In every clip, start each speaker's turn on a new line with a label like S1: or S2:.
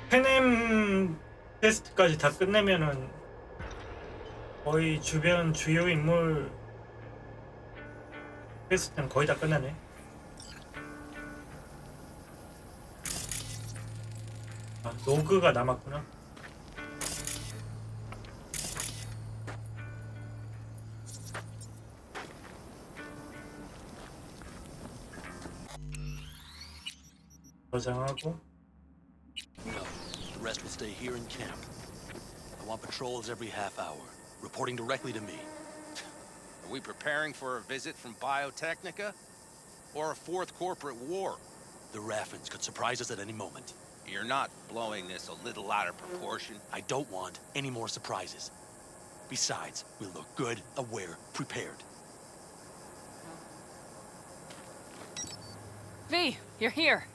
S1: 페넴 퀘스트까지 다 끝내면은 거의 주변 주요 인물 퀘스트는 거의 다 끝나네. 아, 로그가 남았구나. 저장하고.
S2: No, the rest will stay here in camp. I want patrols every half hour, reporting directly to me.
S3: Are we preparing for a visit from Biotechnica? Or a fourth corporate war?
S2: The Raffins could surprise us at any moment.
S3: You're not blowing this a little out of proportion?
S2: I don't want any more surprises. Besides, we'll look good, aware, prepared.
S4: V, you're here.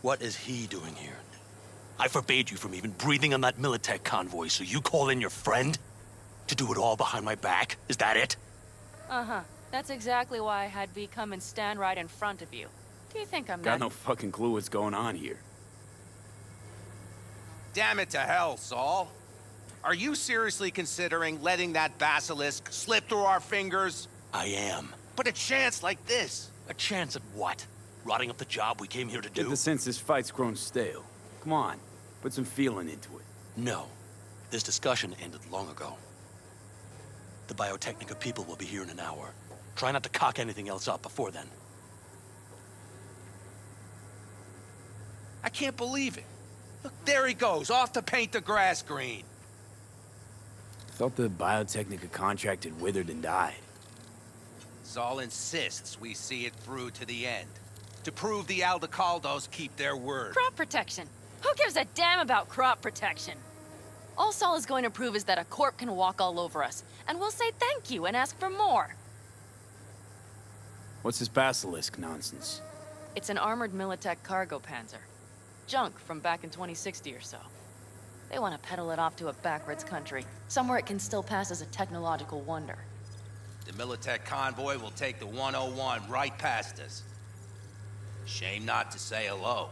S2: What is he doing here? I forbade you from even breathing on that Militech convoy, so you call in your friend? To do it all behind my back? Is that it?
S4: Uh-huh. That's exactly why I had V come and stand right in front of you. Do you think I'm
S5: Got
S4: not...
S5: no fucking clue what's going on here.
S3: Damn it to hell, Saul. Are you seriously considering letting that basilisk slip through our fingers?
S2: I am.
S3: But a chance like this.
S2: A chance at what? Rotting up the job we came here to
S5: Get
S2: do?
S5: the sense this fight's grown stale. Come on, put some feeling into it.
S2: No. This discussion ended long ago. The Biotechnica people will be here in an hour. Try not to cock anything else up before then.
S3: I can't believe it. Look, there he goes, off to paint the grass green.
S5: Thought the Biotechnica contract had withered and died.
S3: Saul insists we see it through to the end. To prove the Aldecaldos keep their word.
S4: Crop protection. Who gives a damn about crop protection? All Saul is going to prove is that a corp can walk all over us, and we'll say thank you and ask for more.
S5: What's this basilisk nonsense?
S4: It's an armored Militech cargo panzer. Junk from back in 2060 or so. They want to peddle it off to a backwoods country, somewhere it can still pass as a technological wonder.
S3: The Militech convoy will take the 101 right past us. Shame not to say hello.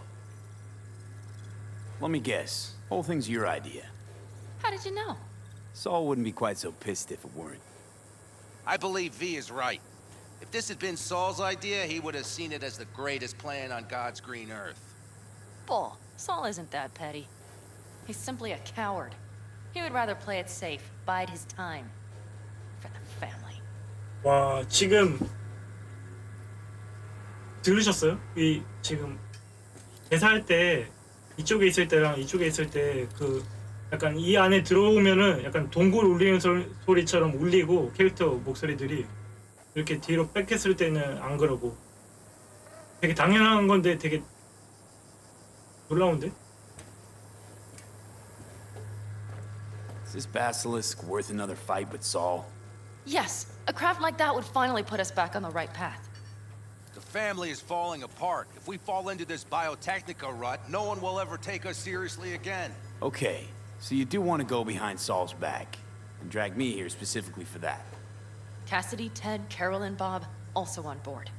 S5: Let me guess. Whole thing's your idea.
S4: How did you know?
S5: Saul wouldn't be quite so pissed if it weren't.
S3: I believe V is right. If this had been Saul's idea, he would have seen it as the greatest plan on God's green earth.
S4: Bull. Saul isn't that petty. He's simply a coward. He would rather play it safe, bide his time. For the family.
S1: 와, 지금 들으셨어요? 이 지금 대사할 때 이쪽에 있을 때랑 이쪽에 있을 때 그 약간 이 안에 들어오면은 약간 동굴 울리는 소리처럼 울리고 캐릭터 목소리들이 이렇게 뒤로 뺏겼을 때는 안 그러고 되게 당연한 건데 되게 놀라운데?
S5: Is this basilisk worth another fight with Saul?
S4: Yes, a craft like that would finally put us back on the right path.
S3: The family is falling apart. If we fall into this Biotechnica rut, no one will ever take us seriously again.
S5: Okay, so you do want to go behind Saul's back, and drag me here specifically for that.
S4: Cassidy, Ted, Carol, and Bob also on board.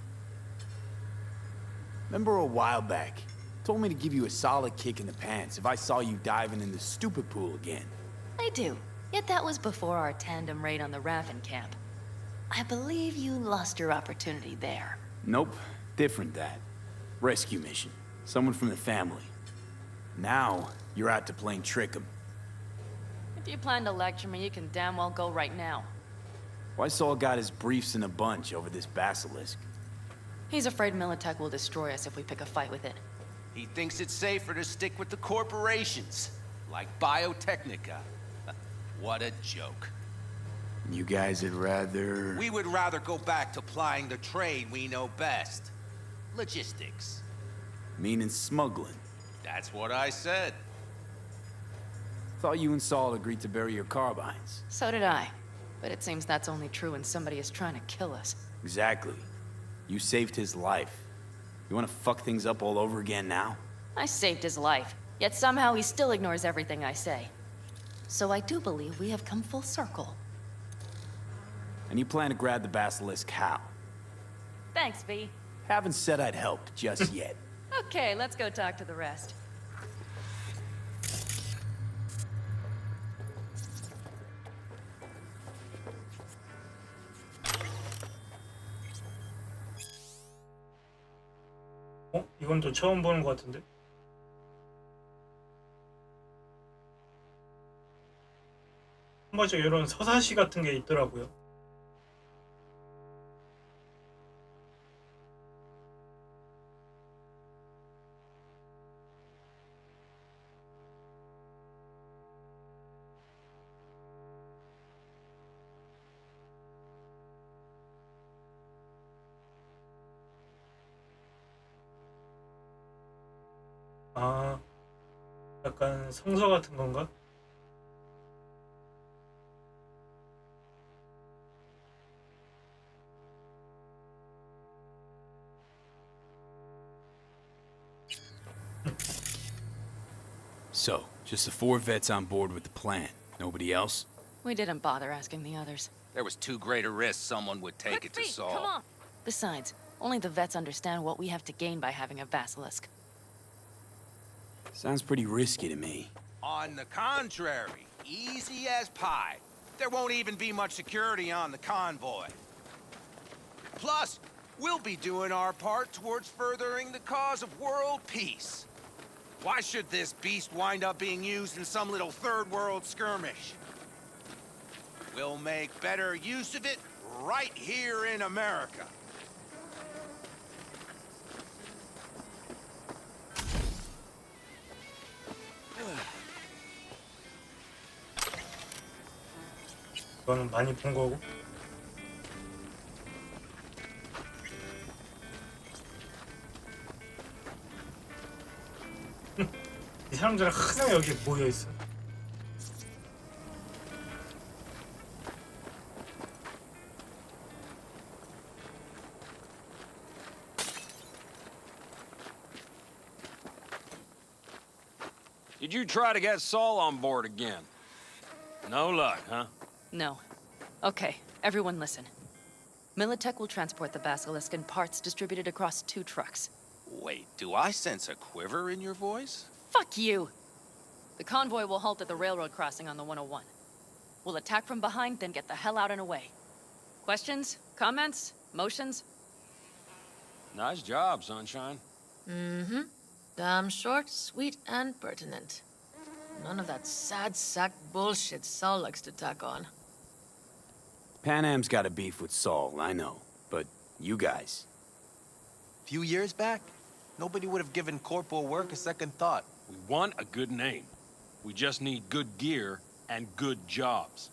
S5: Remember a while back, told me to give you a solid kick in the pants if I saw you diving in the stupid pool again.
S4: I do. Yet that was before our tandem raid on the Raven camp. I believe you lost your opportunity there.
S5: Nope, different that. Rescue mission. Someone from the family. Now, you're out to plain trick 'em.
S4: If you plan to lecture me, you can damn well go right now.
S5: Why Saul got his briefs in a bunch over this basilisk?
S4: He's afraid Militech will destroy us if we pick a fight with it.
S3: He thinks it's safer to stick with the corporations, like Biotechnica. What a joke.
S5: You guys would rather...
S3: We would rather go back to plying the trade we know best. Logistics.
S5: Meaning smuggling.
S3: That's what I said.
S5: Thought you and Saul agreed to bury your carbines.
S4: So did I. But it seems that's only true when somebody is trying to kill us.
S5: Exactly. You saved his life. You want to fuck things up all over again now?
S4: I saved his life, yet somehow he still ignores everything I say. So I do believe we have come full circle.
S5: And you plan to grab the basilisk how?
S4: Thanks, V.
S5: Haven't said I'd help just yet.
S4: Okay, let's go talk to the rest.
S1: 이건 또 처음 보는 것 같은데. 한 번씩 이런 서사시 같은 게 있더라고요. 아, 약간 성서 같은 건가?
S5: So, just the 4 vets on board with the plan. Nobody else?
S4: We didn't bother asking the others.
S3: There was too great a risk someone would take it to Saul.
S4: Come on! Besides, only the vets understand what we have to gain by having a basilisk.
S5: Sounds pretty risky to me.
S3: On the contrary, easy as pie. There won't even be much security on the convoy. Plus, we'll be doing our part towards furthering the cause of world peace. Why should this beast wind up being used in some little third world skirmish? We'll make better use of it right here in America.
S1: 이거는 많이 본 거고. 이 사람들은 항상 여기 모여 있어.
S6: Did you try to get Saul on board again? No luck, huh?
S4: No. Okay, everyone listen. Militech will transport the basilisk in parts distributed across 2 trucks.
S3: Wait, do I sense a quiver in your voice?
S4: Fuck you! The convoy will halt at the railroad crossing on the 101. We'll attack from behind, then get the hell out and away. Questions? Comments? Motions?
S6: Nice job, Sunshine.
S7: Mm-hmm. Damn short, sweet, and pertinent. None of that sad sack bullshit Saul likes to tack on.
S5: Pan Am's got a beef with Saul, I know. But you guys...
S8: Few years back, nobody would have given corporal work a second thought.
S6: We want a good name. We just need good gear and good jobs.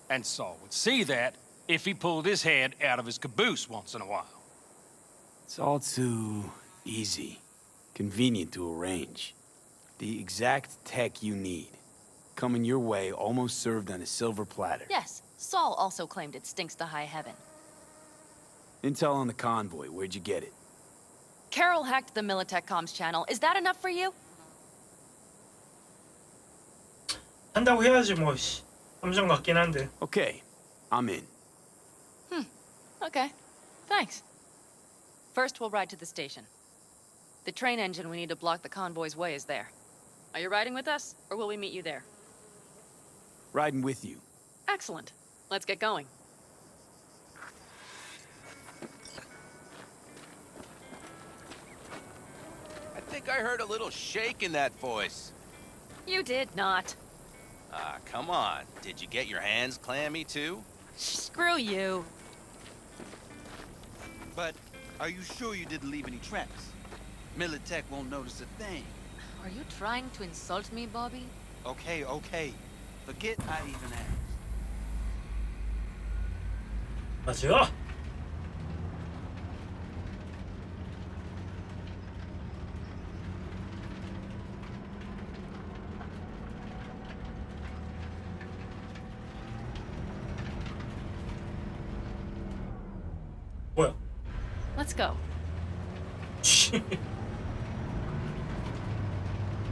S6: And Saul would see that if he pulled his head out of his caboose once in a while.
S5: It's all too... easy. Convenient to arrange. The exact tech you need. Coming your way, almost served on a silver platter.
S4: Yes, Saul also claimed it stinks to high heaven.
S5: Intel on the convoy, where'd you get it?
S4: Carol hacked the Militech comms channel. Is that enough for you?
S1: 한다고 해야지 뭐. 씨. 함정 같긴 한데.
S5: Okay, I'm in.
S4: Okay, thanks. First, we'll ride to the station. The train engine we need to block the convoy's way is there. Are you riding with us, or will we meet you there?
S5: Riding with you.
S4: Excellent. Let's get going.
S3: I think I heard a little shake in that voice.
S4: You did not.
S3: Ah, come on. Did you get your hands clammy too?
S4: Screw you.
S8: But are you sure you didn't leave any tracks? Militech won't notice a thing.
S7: Are you trying to insult me, Bobby?
S8: Okay, okay. Forget I even asked.
S1: 맞아. 뭐야?
S4: Let's go.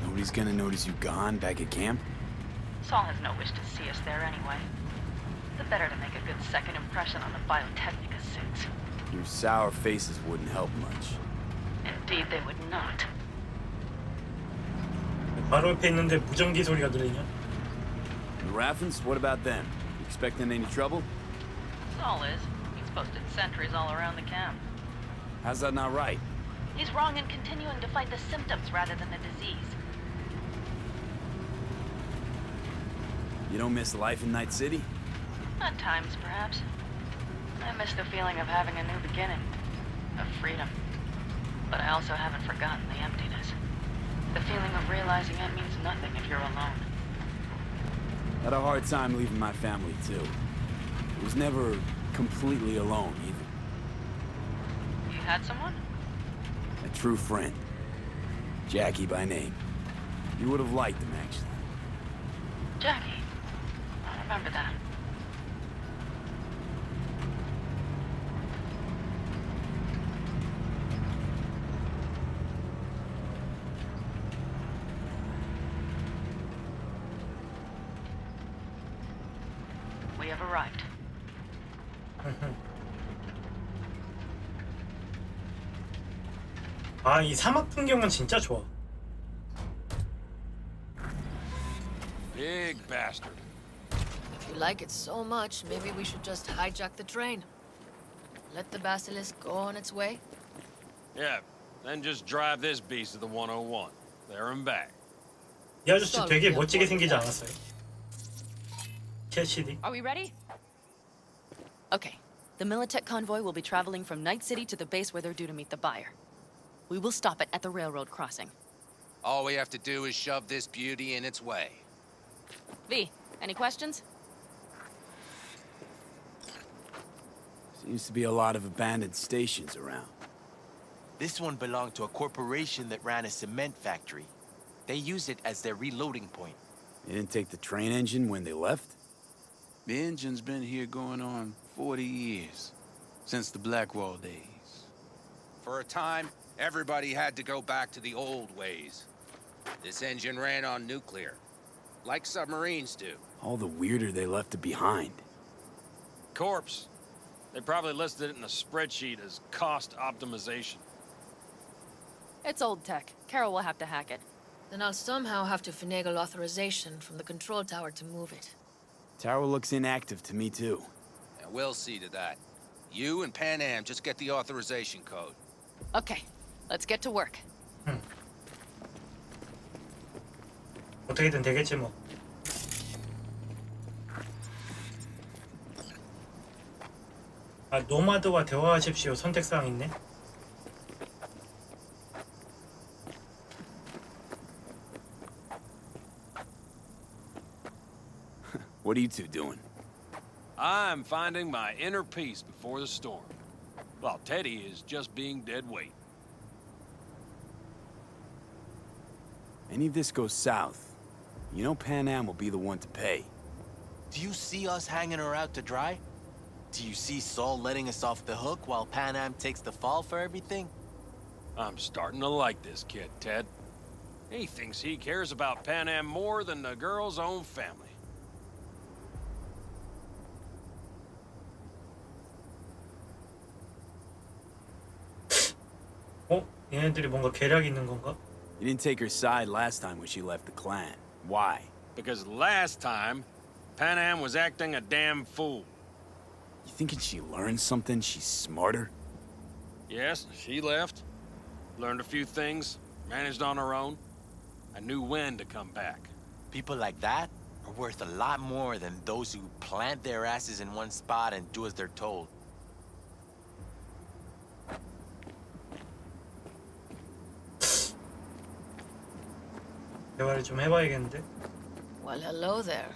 S5: Nobody's gonna notice you gone back at camp?
S4: Saul has no wish to see us there anyway. The better to make a good second impression on the Biotechnica suits.
S5: Your sour faces wouldn't help much.
S4: Indeed, they would not.
S1: 바로 옆에 있는데 무전기 소리가 들리냐?
S5: The Raffens, what about them? You expecting any trouble?
S4: Saul is. He's posted sentries all around the camp.
S5: How's that not right?
S4: He's wrong in continuing to fight the symptoms rather than the disease.
S5: You don't miss life in Night City?
S4: At times, perhaps. I miss the feeling of having a new beginning, of freedom. But I also haven't forgotten the emptiness. The feeling of realizing it means nothing if you're alone.
S5: Had a hard time leaving my family, too. I was never completely alone, either.
S4: You had someone?
S5: A true friend. Jackie by name. You would have liked him, actually.
S4: Jackie. I remember that. We have arrived.
S1: 아, 이 사막 풍경은 진짜 좋아.
S6: Big bastard.
S7: If you like it so much, maybe we should just hijack the train. Let the basilisk go on its way.
S6: Yeah, then just drive this beast to the 101. There and back.
S1: 이 아저씨 되게 멋지게 생기지 않았어요? 캐시디.
S4: Are we ready? Okay. The Militech convoy will be traveling from Night City to the base where they're due to meet the buyer. We will stop it at the railroad crossing.
S3: All we have to do is shove this beauty in its way.
S4: V, any questions?
S5: Seems to be a lot of abandoned stations around.
S8: This one belonged to a corporation that ran a cement factory. They used it as their reloading point.
S5: They didn't take the train engine when they left?
S9: The engine's been here going on 40 years, since the Blackwall days.
S3: For a time, everybody had to go back to the old ways. This engine ran on nuclear, like submarines do.
S5: All the weirder they left it behind.
S6: Corpse. They probably listed it in a spreadsheet as cost optimization.
S4: It's old tech. Carol will have to hack it.
S7: Then I'll somehow have to finagle authorization from the control tower to move it.
S5: Tower looks inactive to me, too.
S3: And we'll see to that. You and Pan Am just get the authorization code.
S4: Okay, let's get to work.
S1: 어떻게든 되겠지 뭐. 아, 노마드와 대화하십시오. 선택사항 있네.
S5: What are you two doing?
S6: I'm finding my inner peace before the storm. While Teddy is just being dead weight.
S5: Any of this goes south, you know Pan Am will be the one to pay.
S8: Do you see us hanging her out to dry? Do you see Saul letting us off the hook while Pan Am takes the fall for everything?
S6: I'm starting to like this kid, Ted. He thinks he cares about Pan Am more than the girl's own family.
S1: 어? 얘네들이 뭔가 계략이 있는 건가?
S5: You didn't take her side last time when she left the clan. Why?
S6: Because last time, Pan Am was acting a damn fool.
S5: You thinking she learned something? She's smarter?
S6: Yes, she left. Learned a few things, managed on her own. I knew when to come back.
S8: People like that are worth a lot more than those who plant their asses in one spot and do as they're told.
S1: 대화를 좀 해봐야겠는데.
S7: Well, hello there.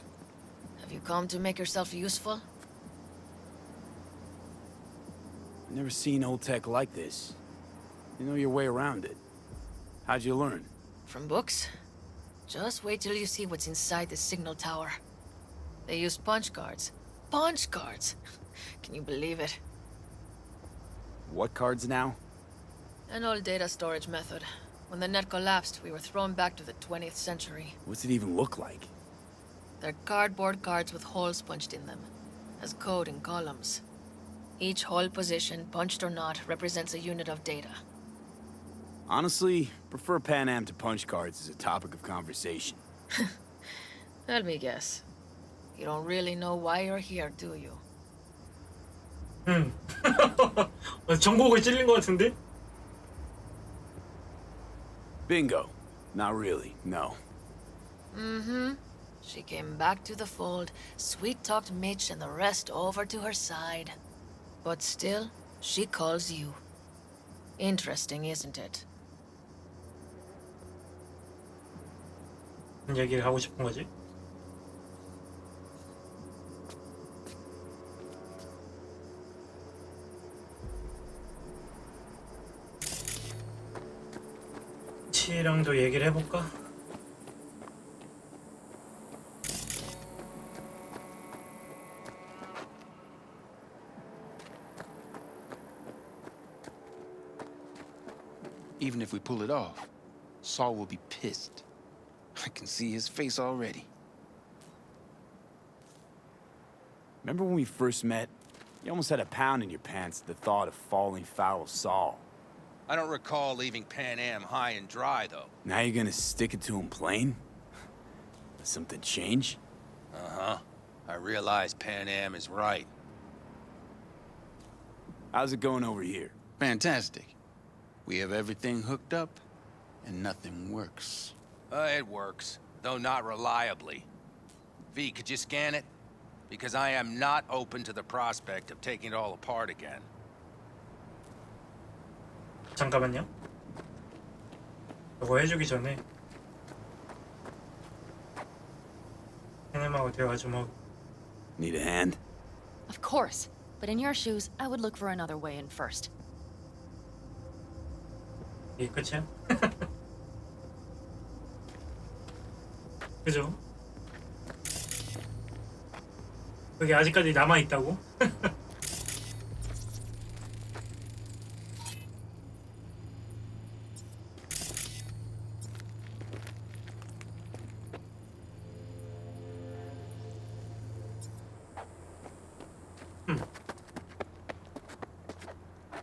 S7: Have you come to make yourself useful?
S5: Never seen old tech like this. You know your way around it. How'd you learn?
S7: From books? Just wait till you see what's inside the signal tower. They use punch cards. Punch cards! Can you believe it?
S5: What cards now?
S7: An old data storage method. When the net collapsed, we were thrown back to the 20th century.
S5: What's it even look like?
S7: They're cardboard cards with holes punched in them, as code in columns. Each hole position, punched or not, represents a unit of data.
S5: Honestly, prefer Pan Am to punch cards as a topic of conversation.
S7: Let me guess. You don't really know why you're here, do you?
S1: 전곡을 찔린 것 같은데?
S5: Bingo. Not really, no.
S7: Mm-hmm. She came back to the fold, sweet-talked Mitch and the rest over to her side. But still, she calls you. Interesting, isn't it?
S1: 무슨 얘기를 하고 싶은 거지? 치랑도 얘기를 해볼까?
S9: Even if we pull it off, Saul will be pissed. I can see his face already.
S5: Remember when we first met? You almost had a pound in your pants at the thought of falling foul of Saul.
S3: I don't recall leaving Pan Am high and dry, though.
S5: Now you're gonna stick it to him plain? Does something change?
S3: Uh-huh. I realize Pan Am is right.
S5: How's it going over here?
S9: Fantastic. We have everything hooked up, and nothing works.
S3: It works, though not reliably. V, could you scan it? Because I am not open to the prospect of taking it all apart again.
S1: 잠깐만요. 이거 해주기 전에 해nem하고 대화 좀 하고.
S5: Need a hand?
S10: Of course. But in your shoes, I would look for another way in first.
S1: 이게 끝이야? 그죠? 그게 아직까지 남아있다고?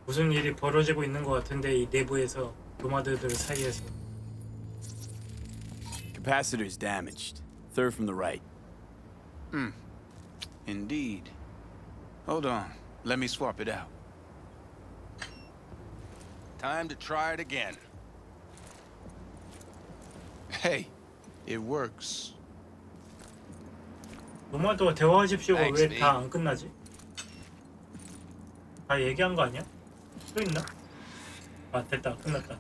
S1: 무슨 일이 벌어지고 있는 것 같은데 이 내부에서 노마드들 사이에서.
S5: Capacitor's damaged. Third from the right.
S9: Indeed. Hold on. Let me swap it out.
S3: Time to try it again.
S9: Hey, it works.
S1: 노마드와 대화하십시오가
S3: Thanks,
S1: 왜
S3: V.
S1: 다 안 끝나지? 다 얘기한 거 아니야? 또 있나? 아 됐다 끝났다.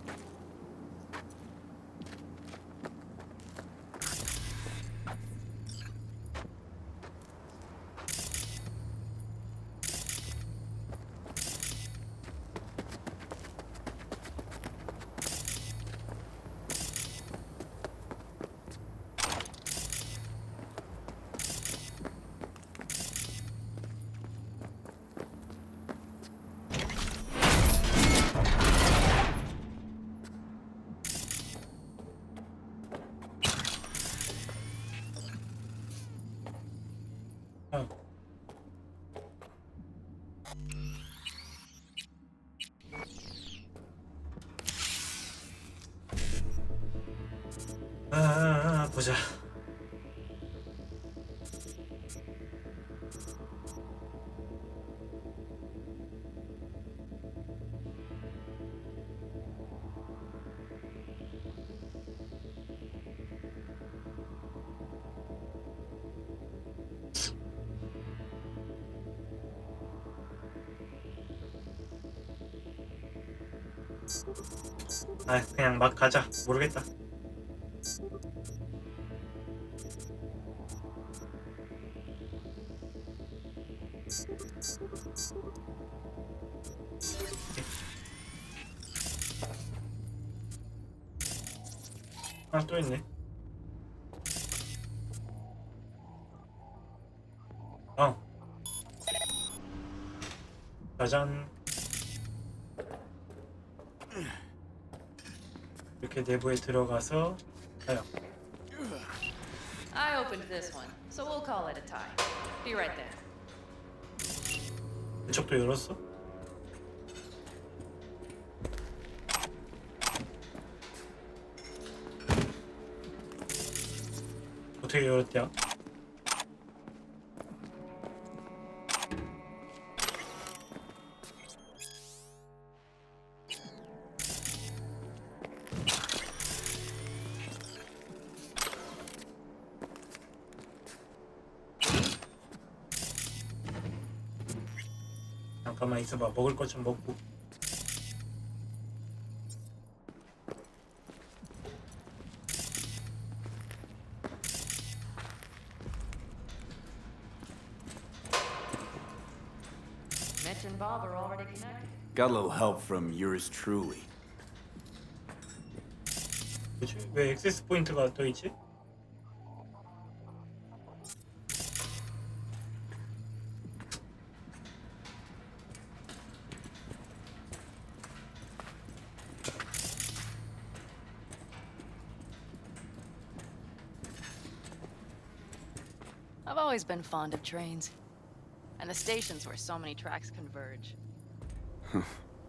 S1: 어. 보자. 아 그냥 막 가자. 모르겠다. 아 또 있네. 짜잔. 이렇게 내부에 들어가서 가요.
S10: I opened this one, so we'll call it a tie. Be right there.
S1: 이쪽도 열었어? 어떻게 열었대요? 잠깐만 있어봐. 먹을 것 좀 먹고.
S4: Mitch and Bob are already connected.
S5: Got a little help from yours truly.
S1: 그치? 왜 액세스 포인트가 떠 있지?
S4: I've always been fond of trains. And the stations where so many tracks converge.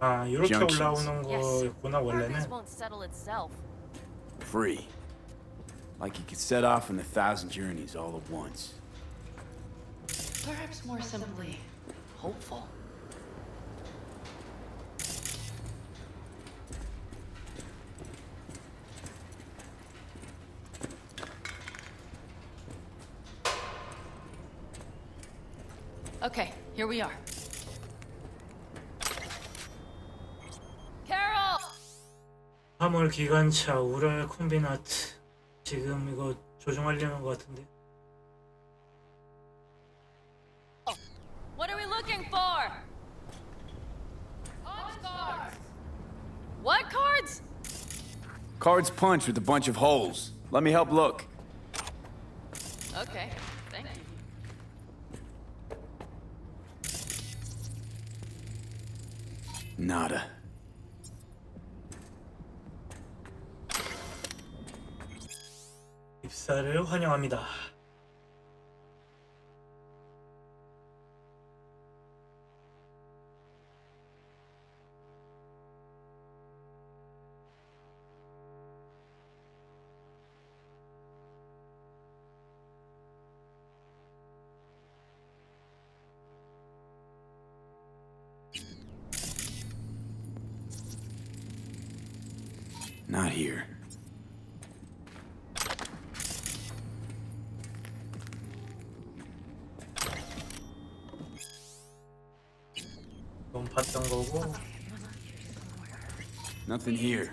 S1: 아, 이렇게
S5: Junctions.
S1: 올라오는 거였구나 원래는.
S10: Progress won't settle itself.
S5: Free. Like you could set off on 1,000 journeys all at once.
S4: Perhaps more simply, hopeful. Okay, here we are. Carol!
S1: 화물 기관차 우랄 콤비나트. 지금 이거 조종하려는 것 같은데.
S10: What are we looking for? Cards. What cards?
S5: Cards punch with a bunch of holes. Let me help look.
S4: Okay, thank you.
S5: Nada.
S1: 입사를 환영합니다.
S5: Not here.
S1: 넌 봤던 거고.
S5: Nothing here.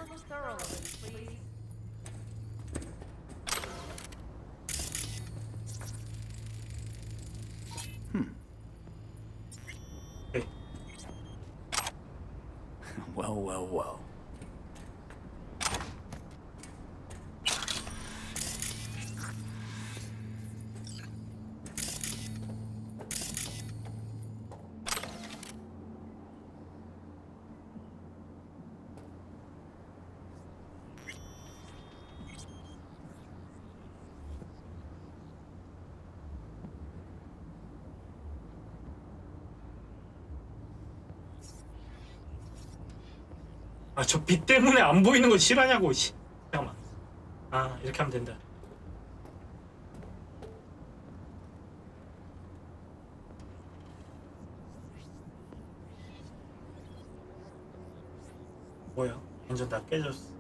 S1: 오케이.
S5: Well, well, well.
S1: 아, 저 빛 때문에 안 보이는 거 실화냐고. 씨. 잠깐만. 아, 이렇게 하면 된다. 뭐야? 완전 다 깨졌어.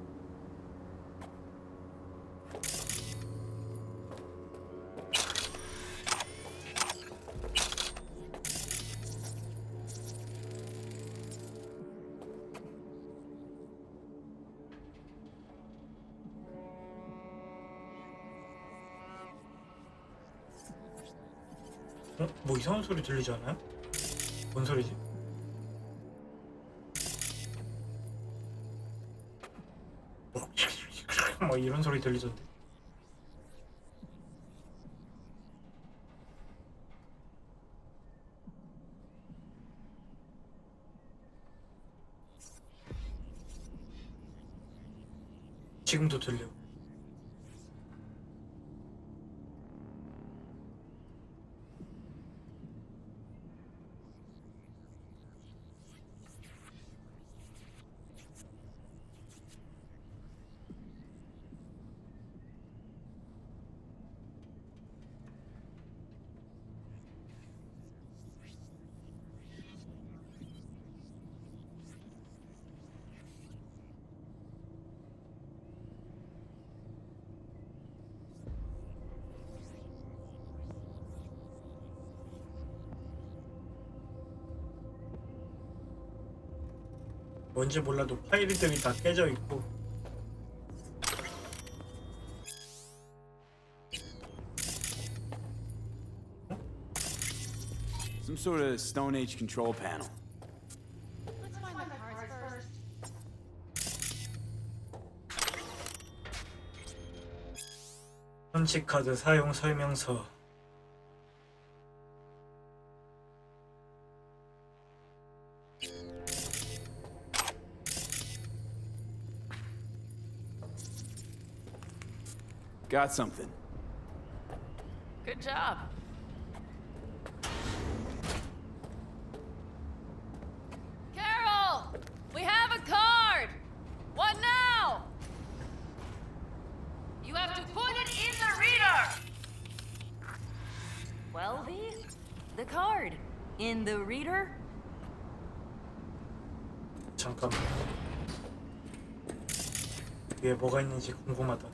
S1: 어? 뭐 이상한 소리 들리지 않아요? 뭔 소리지? 뭐 이런 소리 들리던데. 지금도 들려. 뭔지 몰라도 파일들이 다 깨져 있고.
S5: Some sort of Stone Age control panel.
S1: 선취카드 사용 설명서.
S5: Got something.
S7: Good job. Carol! We have a card! What now? You have to put it in the reader!
S10: Well, V? The card. In the reader?
S1: 잠깐만. 위에 뭐가 있는지 궁금하다.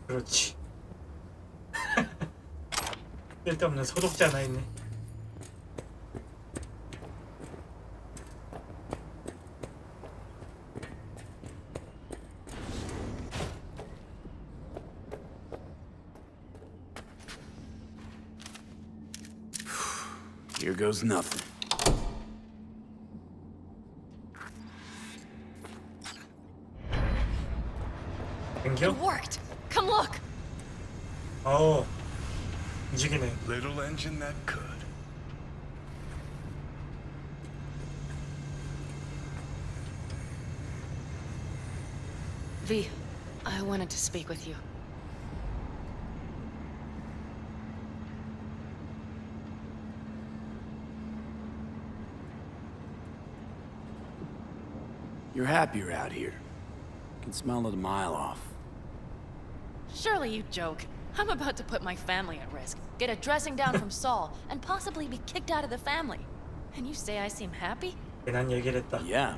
S1: 그렇지. 쓸데없는 소독제 하나 있네.
S5: Here goes nothing.
S1: 땡겨?
S7: It worked! Come look!
S1: 움직이네.
S11: Little engine that could.
S4: V, I wanted to speak with you.
S5: You're happier out here. Can smell it a mile off.
S4: Surely you joke. I'm about to put my family at risk, get a dressing down from Saul, and possibly be kicked out of the family. And you say I seem happy?
S1: 난 얘기를 했다.
S5: Yeah.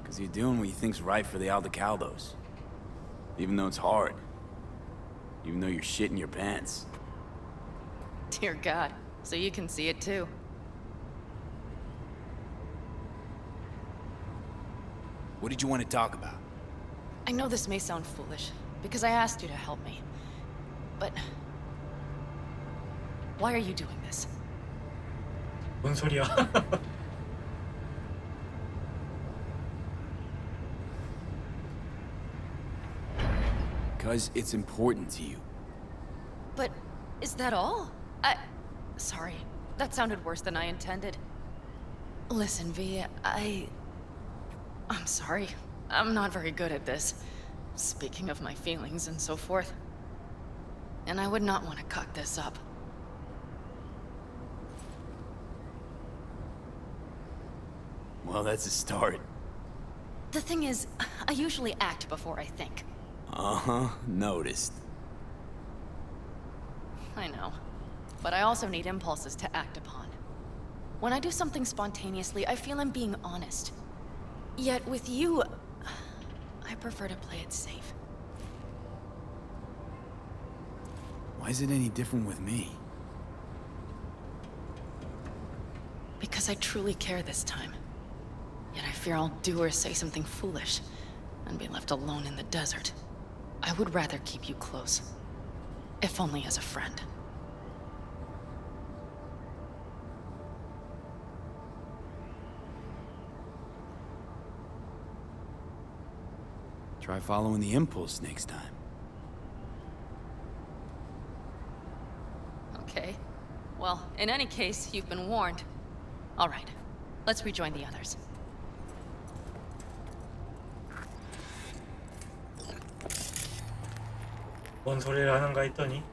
S5: Because you're doing what you think's right for the Aldecaldos. Even though it's hard. Even though you're shitting your pants.
S4: Dear God, so you can see it too.
S5: What did you want to talk about?
S4: I know this may sound foolish, because I asked you to help me. But... why are you doing this?
S1: 뭔 소리야?
S5: Because it's important to you.
S4: But is that all? Sorry, that sounded worse than I intended. Listen, V, I'm sorry. I'm not very good at this. Speaking of my feelings and so forth. And I would not want to cock this up.
S5: Well, that's a start.
S4: The thing is, I usually act before I think.
S5: Uh-huh, noticed.
S4: I know. But I also need impulses to act upon. When I do something spontaneously, I feel I'm being honest. Yet with you, I prefer to play it safe.
S5: Why is it any different with me?
S4: Because I truly care this time. Yet I fear I'll do or say something foolish and be left alone in the desert. I would rather keep you close. If only as a friend.
S5: Try following the impulse next time.
S4: Okay. Well, in any case, you've been warned. All right. Let's rejoin the others.
S1: 뭔 소리를 하는가 했더니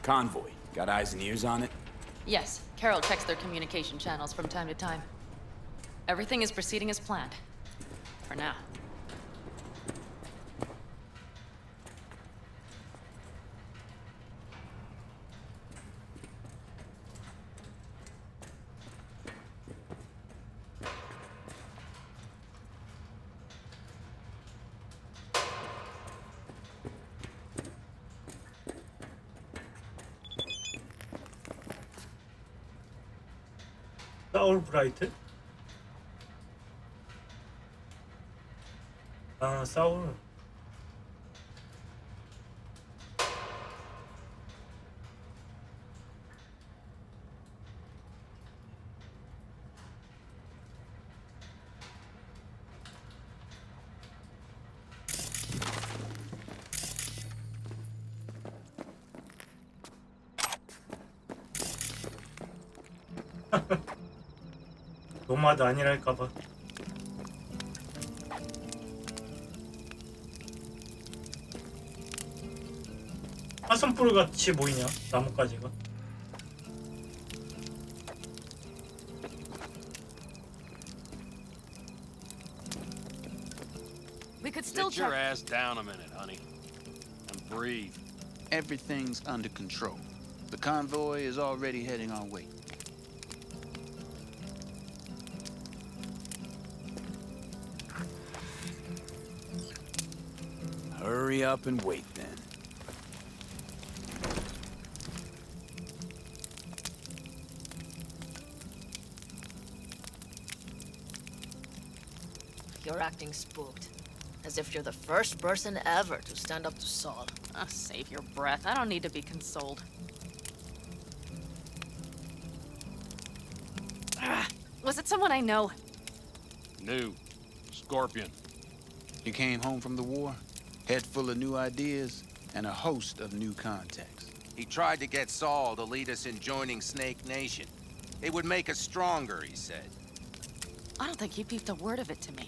S5: Convoy. Got eyes and ears on it?
S4: Yes, Carol checks their communication channels from time to time. Everything is proceeding as planned. For now.
S1: 사울 브라이트? 아, 사울. 노마드 아니랄까봐. 화선불 같이 보이냐? 나뭇가지가.
S10: We could still
S6: Sit your
S10: check.
S6: ass down a minute, honey. And breathe.
S9: Everything's under control. The convoy is already heading our way.
S5: Hurry up and wait then.
S7: You're acting spooked. As if you're the first person ever to stand up to Saul.
S10: Oh, save your breath. I don't need to be consoled. Was it someone I know?
S6: New. Scorpion.
S9: You came home from the war, head full of new ideas, and a host of new contacts.
S3: He tried to get Saul to lead us in joining Snake Nation. It would make us stronger, he said.
S10: I don't think he peeped a word of it to me.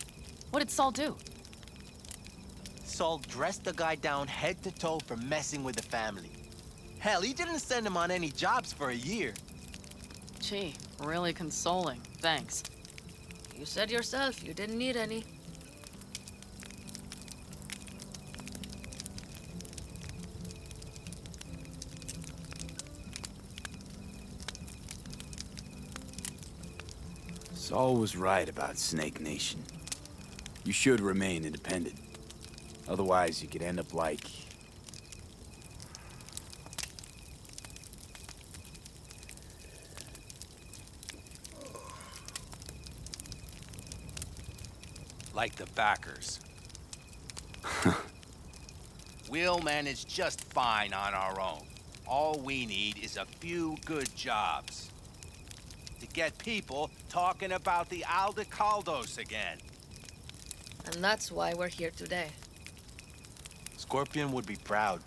S10: What did Saul do?
S8: Saul dressed the guy down head to toe for messing with the family. Hell, he didn't send him on any jobs for a year.
S10: Gee, really consoling. Thanks.
S7: You said yourself you didn't need any.
S5: Saul was right about Snake Nation. You should remain independent. Otherwise, you could end up like...
S3: Like the backers. We'll manage just fine on our own. All we need is a few good jobs. To get people talking about the Aldecaldos again.
S7: And that's why we're here today.
S8: Scorpion would be proud.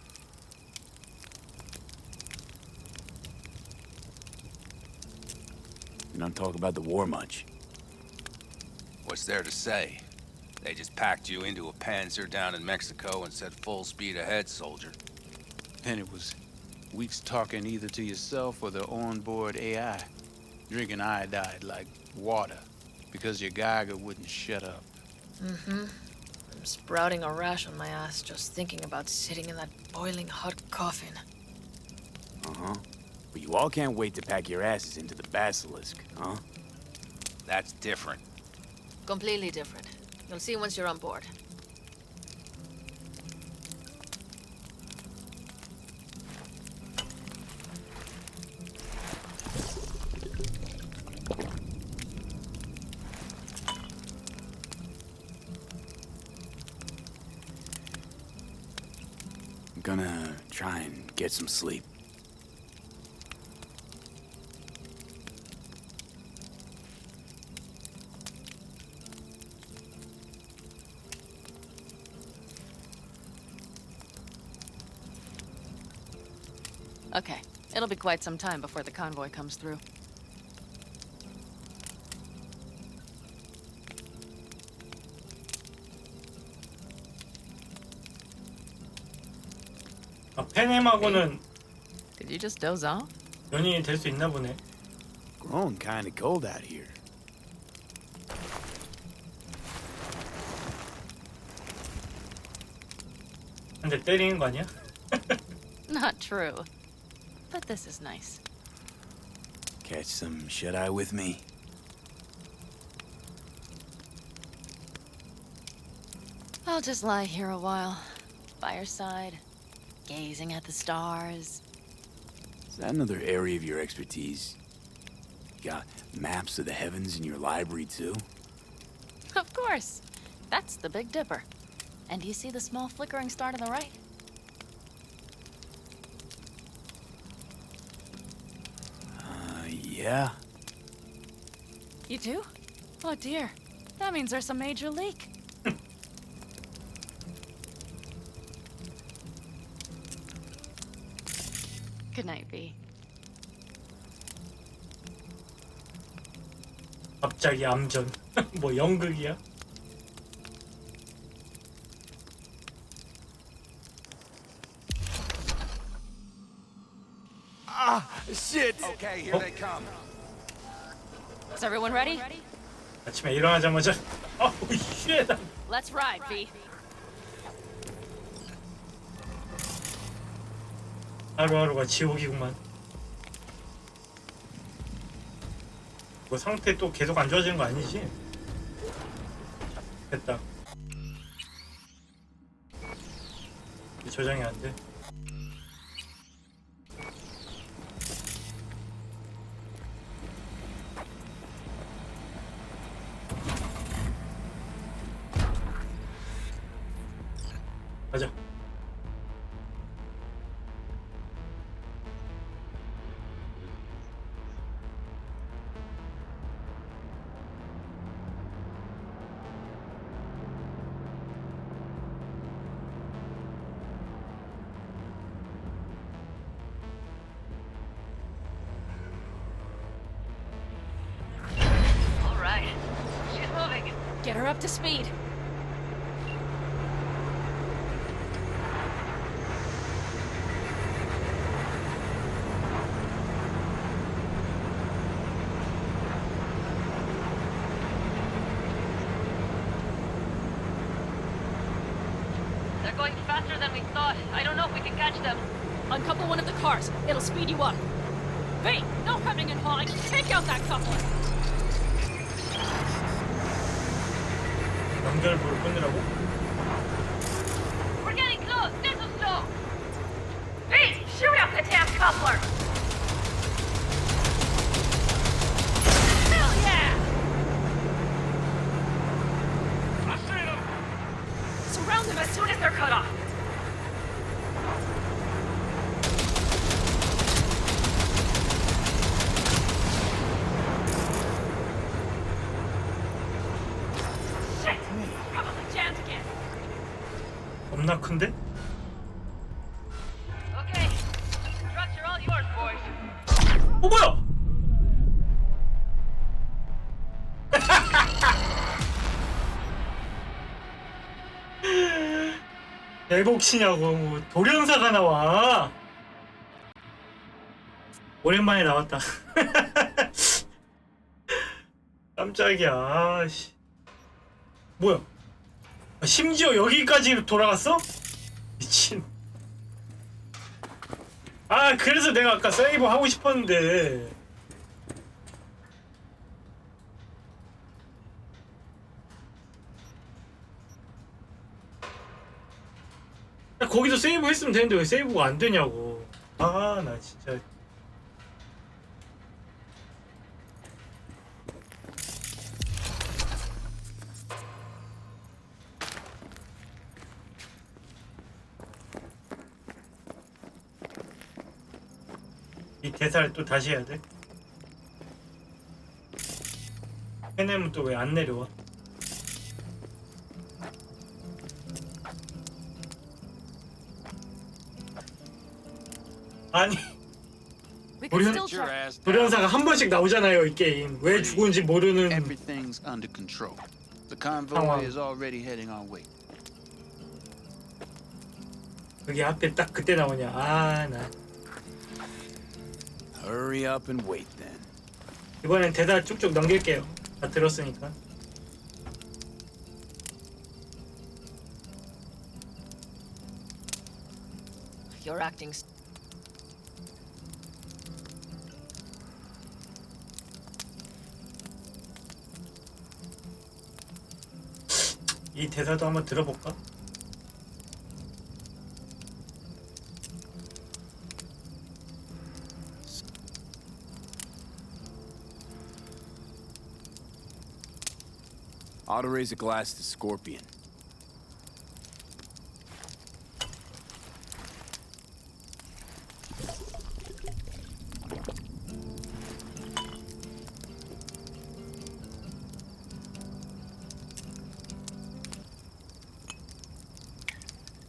S5: You don't talk about the war much.
S3: What's there to say? They just packed you into a Panzer down in Mexico and said full speed ahead, soldier.
S9: Then it was weeks talking either to yourself or the onboard AI, drinking iodide like water, because your Geiger wouldn't shut up.
S7: Mm-hmm. I'm sprouting a rash on my ass just thinking about sitting in that boiling hot coffin.
S5: Uh-huh. But you all can't wait to pack your asses into the Basilisk, huh?
S3: That's different.
S7: Completely different. You'll see once you're on board.
S5: I'm gonna try and get some sleep.
S10: Okay, it'll be quite some time before the convoy comes through.
S1: 아, 팬햄하고는
S10: Did you just doze off?
S1: 연인이 될 수 있나 보네.
S5: Growing kinda cold out here.
S1: 한 대 때리는 거 아니야?
S10: Not true. But this is nice.
S5: Catch some shut-eye with me?
S10: I'll just lie here a while, by your side, gazing at the stars.
S5: Is that another area of your expertise? Got maps of the heavens in your library, too?
S10: Of course. That's the Big Dipper. And do you see the small flickering star to the right?
S5: Yeah.
S10: You do? Oh dear. That means there's a major leak. Good night, V.
S1: 갑자기 암전. 뭐 연극이야?
S8: Shit!
S3: Okay, here they come.
S10: Is everyone ready?
S1: 아침에 일어나자마자 아우 쉣.
S10: Let's ride, V.
S1: 하루하루가 지옥이구만. 뭐 상태 또 계속 안 좋아지는 거 아니지? 됐다. 저장이 안 돼. 가자.
S4: All right. She's moving.
S10: Get her up to speed.
S4: They're going faster than we thought. I don't know if we can catch them.
S10: Uncouple one of the cars. It'll speed you up. V, no hemming and hawing. Take out that coupler.
S1: 연결부를 끊으라고?
S4: We're getting close. This'll stop. V, shoot up the damn coupler. Hell yeah!
S6: I see them!
S4: Surround them as soon as they're cut off. Shit! Probably jammed again.
S1: 겁나 큰데?
S4: Okay. Trucks are all yours, boys.
S1: 어 뭐야? 대복치냐고 뭐 돌연사가 나와. 오랜만에 나왔다. 깜짝이야. 아씨. 뭐야? 아, 심지어 여기까지 돌아갔어? 미친. 아 그래서 내가 아까 세이브 하고 싶었는데. 야, 거기서 세이브 했으면 되는데 왜 세이브가 안 되냐고. 아 나 진짜. 이 대사를 또 다시 해야 돼? 해내면 또 왜 안 내려와? 아니
S10: We can
S1: What do you-
S10: still
S6: Get your
S10: try.
S6: ass down.
S1: 돌연사가 한 번씩 나오잖아요 이 게임. 왜 죽은지 모르는
S9: Everything's under control. The convoy
S1: 상황.
S9: is already heading our way.
S1: 그게 하필 딱 그때 나오냐. 아 나
S5: Hurry up and wait, then.
S1: 이번엔 대사 쭉쭉 넘길게요. 다 들었으니까.
S7: You're acting.
S1: 이 대사도 한번 들어볼까?
S5: Ought to raise a glass to Scorpion.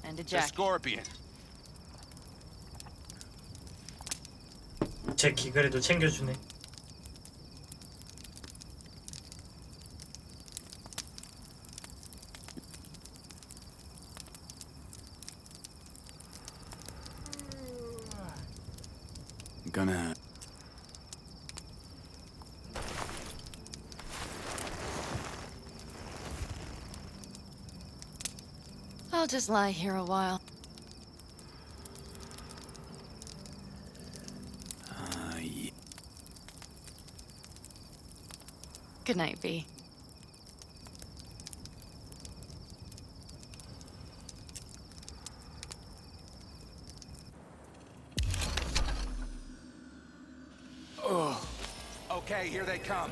S10: And a
S3: The
S10: jacket.
S3: Scorpion.
S1: 제 기그래도 챙겨주네.
S5: I'm gonna...
S10: I'll just lie here a while.
S5: yeah.
S10: Good night, V.
S3: Okay, here they come.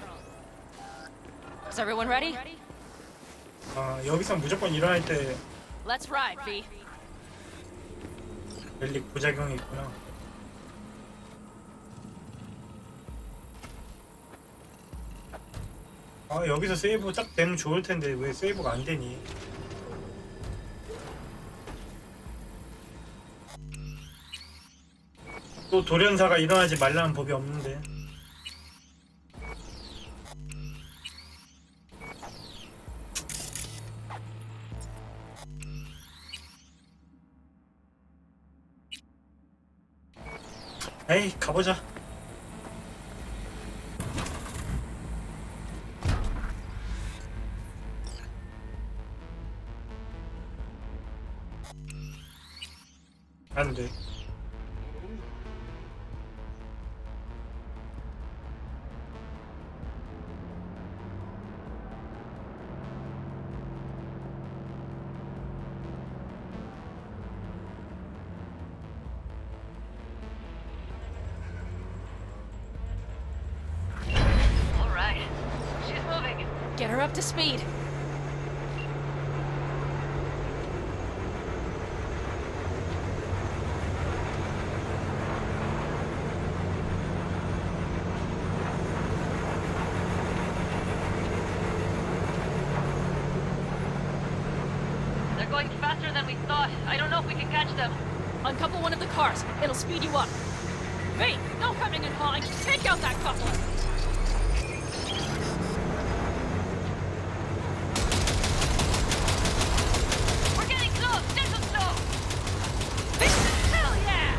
S10: Is everyone ready?
S1: 아 여기서 무조건 일어날 때
S10: Let's ride, V.
S1: 렐릭 부작용이 있구나. 아 여기서 세이브 딱 되면 좋을 텐데 왜 세이브가 안 되니? 또 돌연사가 일어나지 말라는 법이 없는데. 에이 가보자. 안 돼.
S4: All right. She's moving.
S10: Get her up to speed.
S4: They're going faster than we thought. I don't know if we can catch them.
S10: Uncouple one of the cars. It'll speed you up. V, no coming and hauling. Take out that coupler.
S4: We're getting close. Gentle slow.
S10: Hell yeah!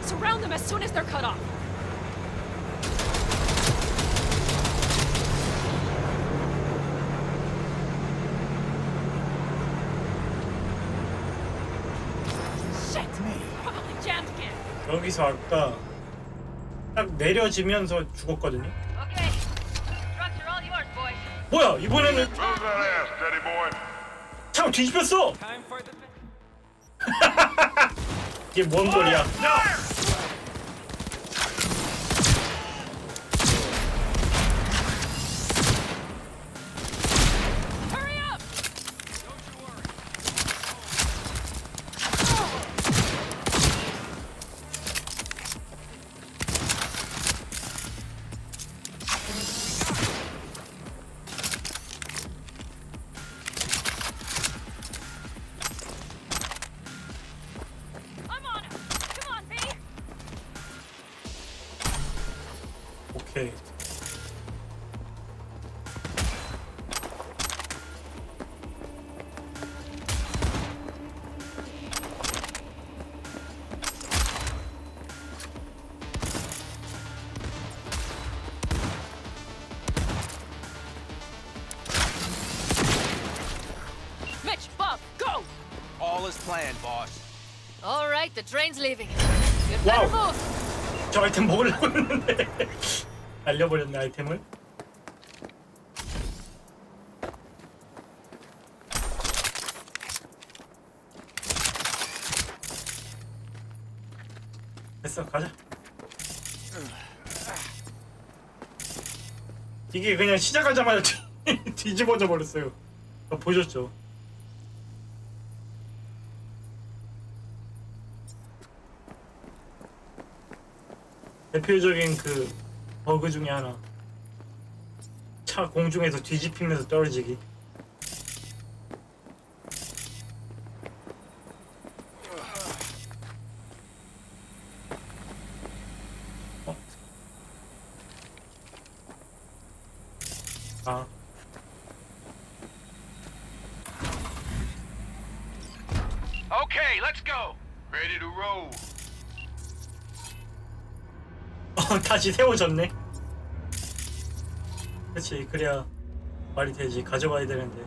S10: Surround them as soon as they're cut off. Shit! Probably jammed again.
S1: 여기서 아까 딱 내려지면서 죽었거든요.
S4: Okay. Trucks are all yours, boys.
S1: 뭐야 이번에는
S11: Move that ass, steady boy.
S1: 참 뒤집혔어. 이게 뭔 소리야?
S10: Hurry up! I'm on it. Come on, V.
S1: 오케이.
S10: Mitch, Bob, go!
S3: All is planned, boss.
S7: All right, the train's leaving. You'd better
S1: Wow.
S7: move.
S1: 저 아이템 먹으려고 했는데 날려버렸네 아이템을. 됐어, 가자. 이게 그냥 시작하자마자 뒤집어져 버렸어요. 보셨죠? 대표적인 그 버그 중에 하나. 차 공중에서 뒤집히면서 떨어지기. 아.
S3: Okay, let's go.
S11: Ready to roll.
S1: 다시 세워졌네. 그렇지, 그래야 말이 되지. 가져가야 되는데.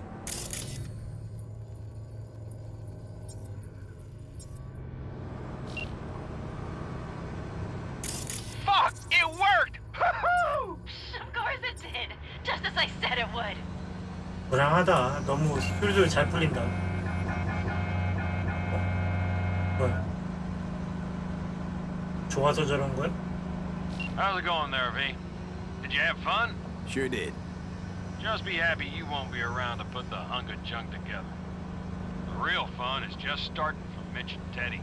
S3: Fuck! It worked!
S4: Of course it did. Just as I said it would.
S1: 불안하다. 너무 술술 잘 풀린다. 뭐야? 좋아서 저런 거야?
S6: How's it going there, V? Did you have fun?
S5: Sure did.
S6: Just be happy you won't be around to put the hunk of junk together. The real fun is just starting for Mitch and Teddy.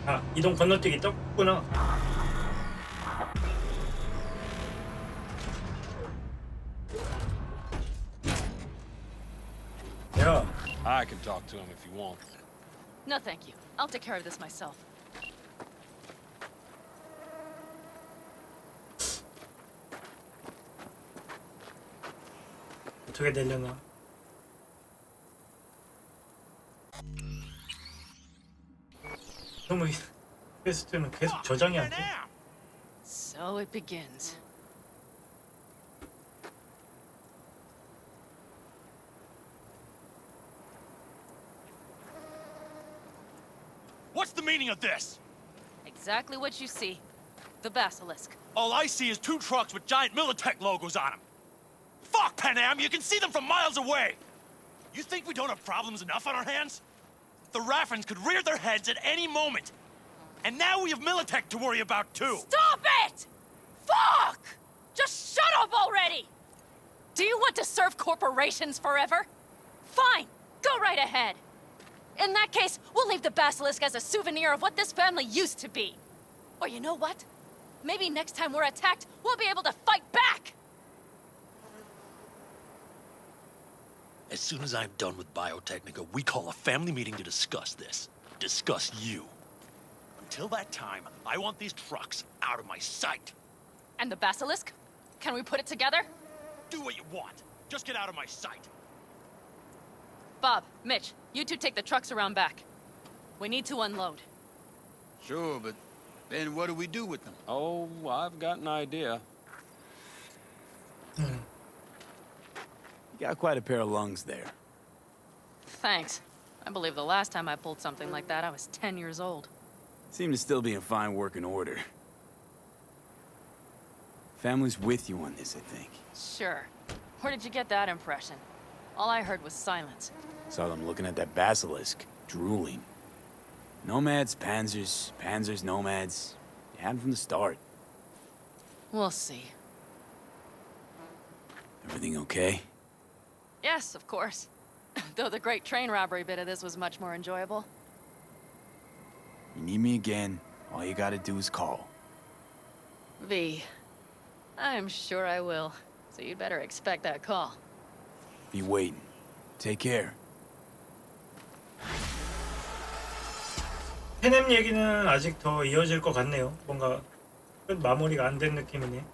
S1: 아, 이동 건너뛰기 떴구나. 야,
S6: I can talk to him if you want.
S10: No, thank you. I'll take care of this myself.
S1: 어떻게 되려나? 너무 퀘스트는 계속 저장이 안 돼.
S10: So it begins.
S2: What's the meaning of this?
S10: Exactly what you see. The basilisk.
S2: All I see is 2 trucks with giant Militech logos on them. Fuck, Panam, you can see them from miles away. You think we don't have problems enough on our hands? The Raffens could rear their heads at any moment. And now we have Militech to worry about too.
S10: Stop it! Fuck! Just shut up already! Do you want to serve corporations forever? Fine, go right ahead. In that case, we'll leave the basilisk as a souvenir of what this family used to be. Or you know what? Maybe next time we're attacked, we'll be able to fight back!
S2: As soon as I'm done with Biotechnica, we call a family meeting to discuss this. Discuss you. Until that time, I want these trucks out of my sight.
S10: And the basilisk? Can we put it together?
S2: Do what you want. Just get out of my sight.
S10: Bob, Mitch, you two take the trucks around back. We need to unload.
S9: Sure, but then what do we do with them?
S6: Oh, I've got an idea.
S5: You got quite a pair of lungs there.
S10: Thanks. I believe the last time I pulled something like that, I was 10 years old.
S5: Seem to still be in fine working order. Family's with you on this, I think.
S10: Sure. Where did you get that impression? All I heard was silence.
S5: Saw them looking at that basilisk, drooling. Nomads, panzers, panzers, nomads. You had them from the start.
S10: We'll see.
S5: Everything okay?
S10: Yes, of course. Though the great train robbery bit of this was much more enjoyable.
S5: You need me again, all you gotta do is call.
S10: V. I'm sure I will. So you'd better expect that call.
S5: Be waiting. Take care.
S1: 페넴 얘기는 아직 더 이어질 것 같네요. 뭔가 끝 마무리가 안 된 느낌이네.